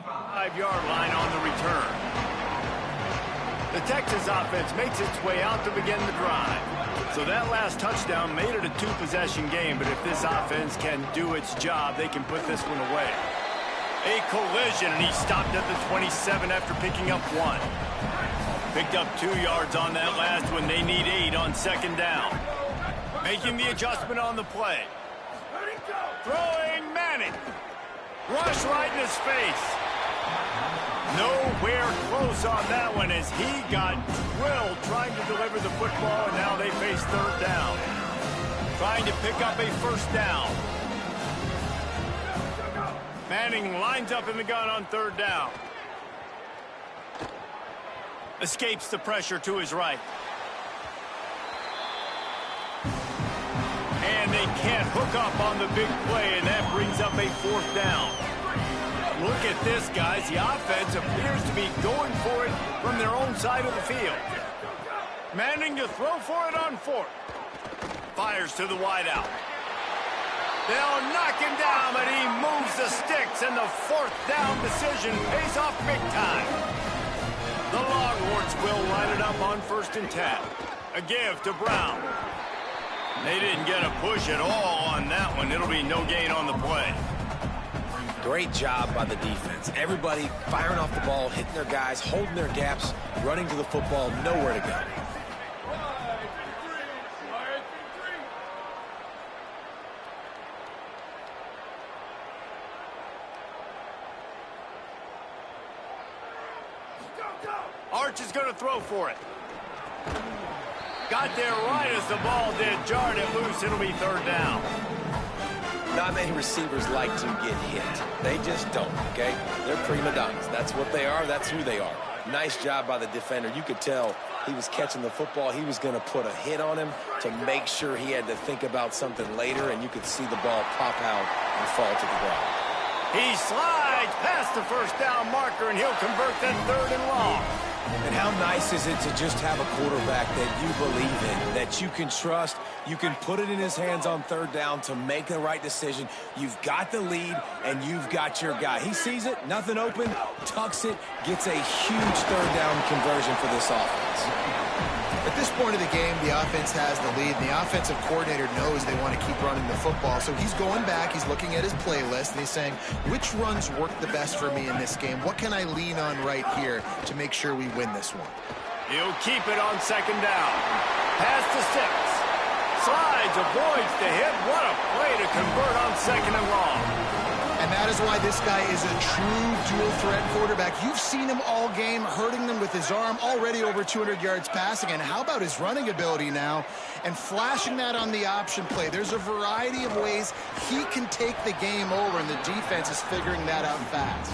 [SPEAKER 1] Five-yard line on the return. The Texas offense makes its way out to begin the drive. So that last touchdown made it a two-possession game, but if this offense can do its job, they can put this one away. A collision, and he stopped at the 27 after picking up one. Picked up 2 yards on that last one. They need 8 on second down. Making the adjustment on the play. Throwing Manning. Rush right in his face. Nowhere close on that one as he got drilled trying to deliver the football, and now they face third down. Trying to pick up a first down. Manning lines up in the gun on third down. Escapes the pressure to his right. And they can't hook up on the big play, and that brings up a fourth down. Look at this, guys. The offense appears to be going for it from their own side of the field. Manning to throw for it on fourth. Fires to the wideout. They'll knock him down, but he moves the sticks, and the fourth down decision pays off big time. The Longhorns will line it up on 1st and 10. A give to Brown. They didn't get a push at all on that one. It'll be no gain on the play.
[SPEAKER 3] Great job by the defense. Everybody firing off the ball, hitting their guys, holding their gaps, running to the football, nowhere to go.
[SPEAKER 1] Arch is going to throw for it. Got there right as the ball did. Jarred it loose. It'll be third down.
[SPEAKER 3] Not many receivers like to get hit. They just don't, okay? They're prima donnas. That's what they are. That's who they are. Nice job by the defender. You could tell he was catching the football. He was going to put a hit on him to make sure he had to think about something later, and you could see the ball pop out and fall to the ground.
[SPEAKER 1] He slides past the first down marker, and he'll convert that third and long.
[SPEAKER 3] And how nice is it to just have a quarterback that you believe in, that you can trust, you can put it in his hands on third down to make the right decision. You've got the lead, and you've got your guy. He sees it, nothing open, tucks it, gets a huge third down conversion for this offense.
[SPEAKER 4] At this point of the game, the offense has the lead, and the offensive coordinator knows they want to keep running the football. So he's going back, he's looking at his playlist, and he's saying, which runs work the best for me in this game? What can I lean on right here to make sure we win this one?
[SPEAKER 1] He'll keep it on second down. Pass to Six. Slides, avoids the hit. What a play to convert on second and long.
[SPEAKER 4] And that is why this guy is a true dual-threat quarterback. You've seen him all game, hurting them with his arm, already over 200 yards passing. And how about his running ability now? And flashing that on the option play. There's a variety of ways he can take the game over, and the defense is figuring that out fast.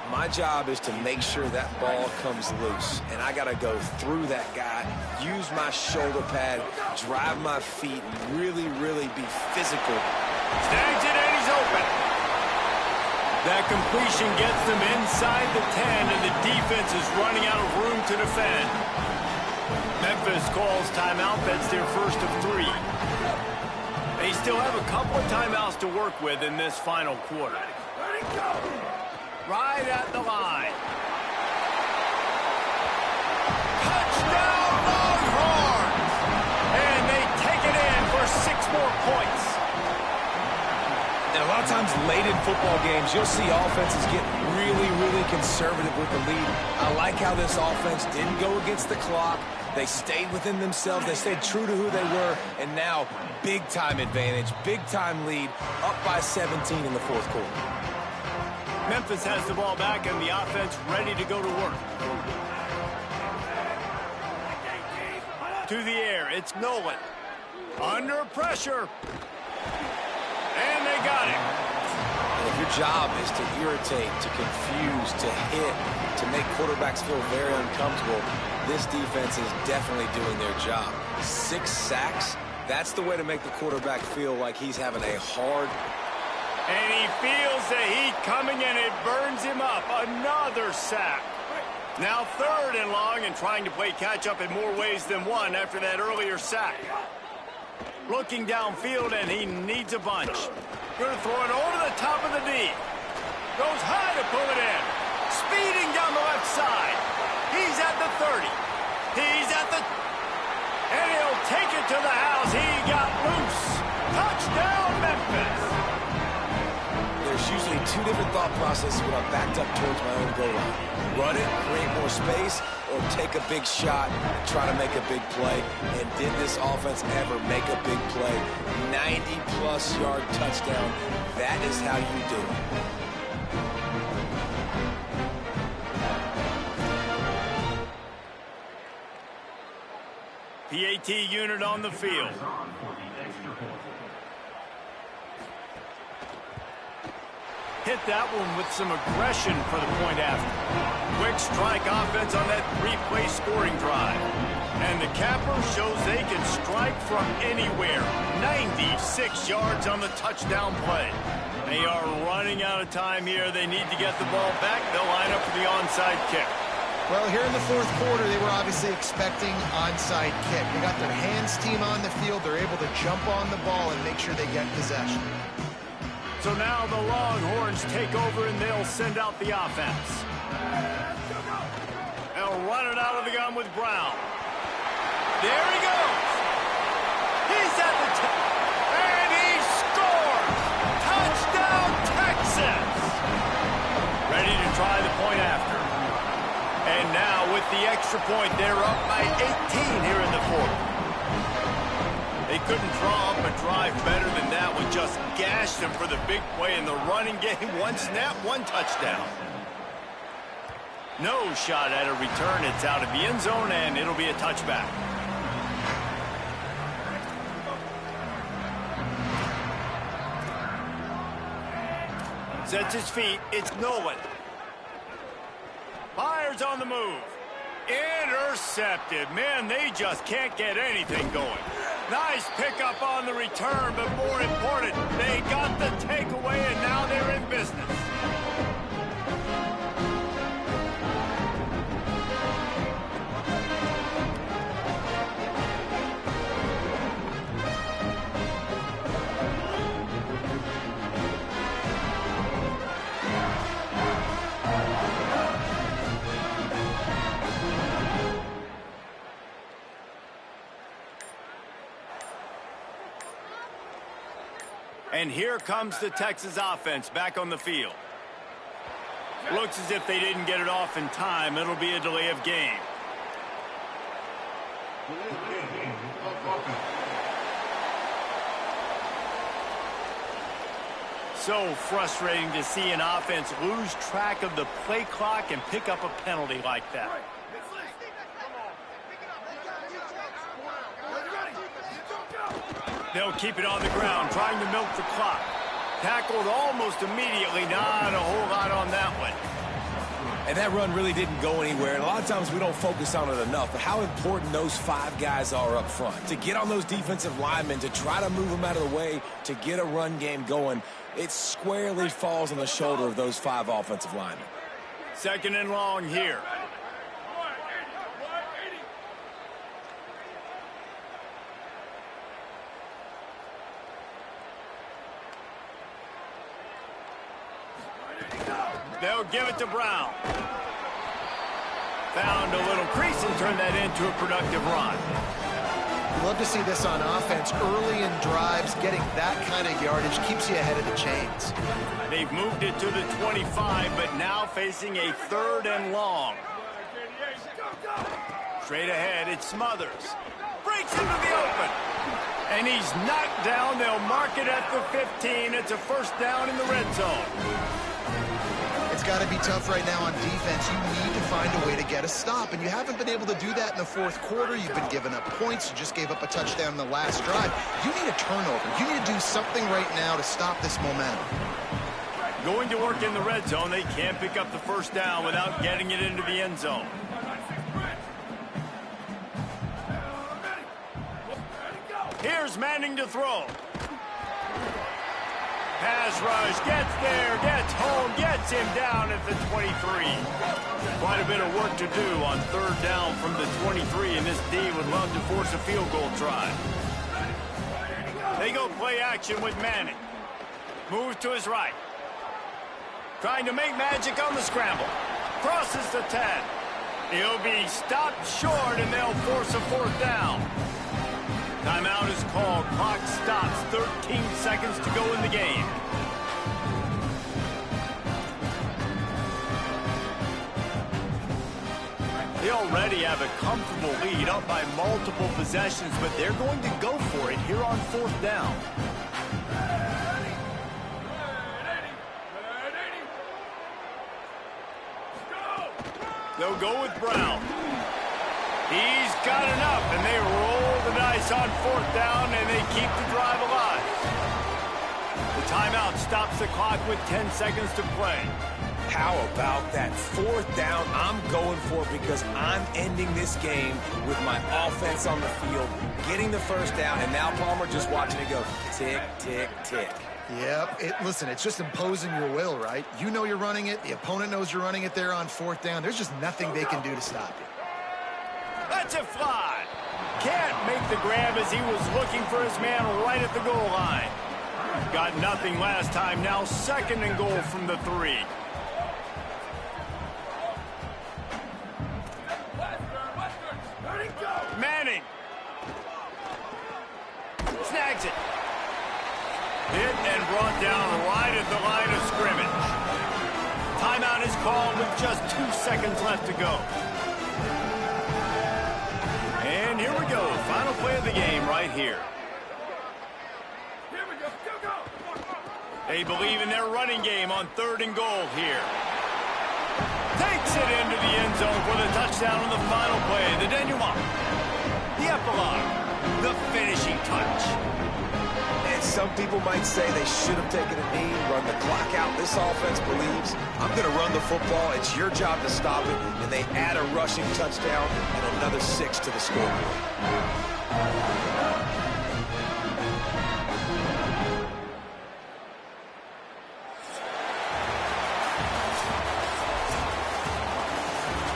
[SPEAKER 3] My job is to make sure that ball comes loose, and I got to go through that guy, use my shoulder pad, drive my feet, and really, really be physical.
[SPEAKER 1] Snags it, and he's open. That completion gets them inside the 10, and the defense is running out of room to defend. Memphis calls timeout. That's their first of 3. They still have a couple of timeouts to work with in this final quarter. Ready, go! Right at the line. Touchdown, Longhorns! And they take it in for 6 more points.
[SPEAKER 3] And a lot of times late in football games, you'll see offenses get really, really conservative with the lead. I like how this offense didn't go against the clock. They stayed within themselves. They stayed true to who they were. And now, big-time advantage, big-time lead, up by 17 in the fourth quarter.
[SPEAKER 1] Memphis has the ball back and the offense ready to go to work. To the air, it's Nolan. Under pressure. And they got him.
[SPEAKER 3] If your job is to irritate, to confuse, to hit, to make quarterbacks feel very uncomfortable, this defense is definitely doing their job. 6 sacks, that's the way to make the quarterback feel like he's having a hard.
[SPEAKER 1] And he feels the heat coming, and it burns him up. Another sack. Now 3rd and long, and trying to play catch-up in more ways than one after that earlier sack. Looking downfield, and he needs a bunch. Going to throw it over the top of the D. Goes high to pull it in. Speeding down the left side. He's at the 30. He's at the... And he'll take it to the house. He got loose. Touchdown, Memphis.
[SPEAKER 3] There's usually 2 different thought processes when I'm backed up towards my own goal line. Run it, create more space, or take a big shot and try to make a big play. And did this offense ever make a big play? 90-plus yard touchdown. That is how you do it.
[SPEAKER 1] PAT unit on the field. Hit that one with some aggression for the point after. Quick strike offense on that 3-play scoring drive. And the capper shows they can strike from anywhere. 96 yards on the touchdown play. They are running out of time here. They need to get the ball back. They'll line up for the onside kick.
[SPEAKER 4] Well, here in the fourth quarter, they were obviously expecting onside kick. They got their hands team on the field. They're able to jump on the ball and make sure they get possession.
[SPEAKER 1] So now the Longhorns take over, and they'll send out the offense. They'll run it out of the gun with Brown. There he goes. He's at the top. And he scores. Touchdown, Texas. Ready to try the point after. And now with the extra point, they're up by 18 here in the fourth. They couldn't draw up a drive better than that. We just gashed them for the big play in the running game. 1 snap, 1 touchdown. No shot at a return. It's out of the end zone, and it'll be a touchback. Sets his feet. It's Nolan. Fires on the move. Intercepted. Man, they just can't get anything going. Nice pickup on the return, but more important, they got the takeaway, and now they're in business. And here comes the Texas offense back on the field. Looks as if they didn't get it off in time. It'll be a delay of game. so frustrating to see an offense lose track of the play clock and pick up a penalty like that. They'll keep it on the ground, trying to milk the clock. Tackled almost immediately. Not a whole lot on that one.
[SPEAKER 3] And that run really didn't go anywhere. And a lot of times we don't focus on it enough, but how important those 5 guys are up front. To get on those defensive linemen, to try to move them out of the way, to get a run game going, it squarely falls on the shoulder of those 5 offensive linemen.
[SPEAKER 1] 2nd and long here. They'll give it to Brown. Found a little crease and turned that into a productive run.
[SPEAKER 4] You love to see this on offense. Early in drives, getting that kind of yardage keeps you ahead of the chains.
[SPEAKER 1] They've moved it to the 25, but now facing a 3rd and long. Straight ahead, it's Smothers. Breaks into the open. And he's knocked down. They'll mark it at the 15. It's a 1st down in the red zone.
[SPEAKER 4] It's got to be tough right now on defense. You need to find a way to get a stop, and you haven't been able to do that in the 4th quarter. You've been giving up points. You just gave up a touchdown in the last drive. You need a turnover. You need to do something right now to stop this momentum.
[SPEAKER 1] Going to work in the red zone. They can't pick up the 1st down without getting it into the end zone. Here's Manning to throw. Pass rush, gets there, gets home, gets him down at the 23. Quite a bit of work to do on 3rd down from the 23, and this D would love to force a field goal try. They go play action with Manning. Moves to his right. Trying to make magic on the scramble. Crosses the 10. He'll be stopped short, and they'll force a 4th down. Timeout is called. Clock stops. 13 seconds to go in the game. They already have a comfortable lead, up by multiple possessions, but they're going to go for it here on 4th down. They'll go with Brown. He's got enough, and they roll the dice on 4th down, and they keep the drive alive. The timeout stops the clock with 10 seconds to play.
[SPEAKER 3] How about that 4th down? I'm going for it because I'm ending this game with my offense on the field, getting the 1st down, and now Palmer just watching it go tick, tick, tick.
[SPEAKER 4] Yep. Listen, it's just imposing your will, right? You know you're running it. The opponent knows you're running it there on 4th down. There's just nothing they can do to stop you.
[SPEAKER 1] That's a fly. Can't make the grab as he was looking for his man right at the goal line. Got nothing last time. Now 2nd and goal from the 3. Manning. Snags it. Hit and brought down right at the line of scrimmage. Timeout is called with just 2 seconds left to go. And here we go. Final play of the game right here. They believe in their running game on 3rd and goal here. Takes it into the end zone for the touchdown on the final play. The denouement. The epilogue. The finishing touch.
[SPEAKER 3] And some people might say they should have taken a knee, run the clock out. This offense believes, I'm going to run the football. It's your job to stop it. And they add a rushing touchdown and another 6 to the scoreboard.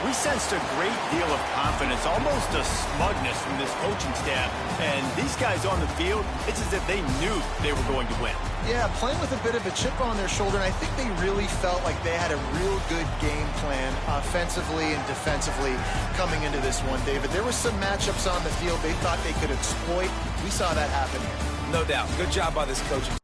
[SPEAKER 1] We sensed a great deal of confidence, almost a smugness from this coaching staff. And these guys on the field, it's as if they knew they were going to win.
[SPEAKER 4] Yeah, playing with a bit of a chip on their shoulder, and I think they really felt like they had a real good game plan offensively and defensively coming into this one, David. There were some matchups on the field they thought they could exploit. We saw that happen here.
[SPEAKER 3] No doubt. Good job by this coaching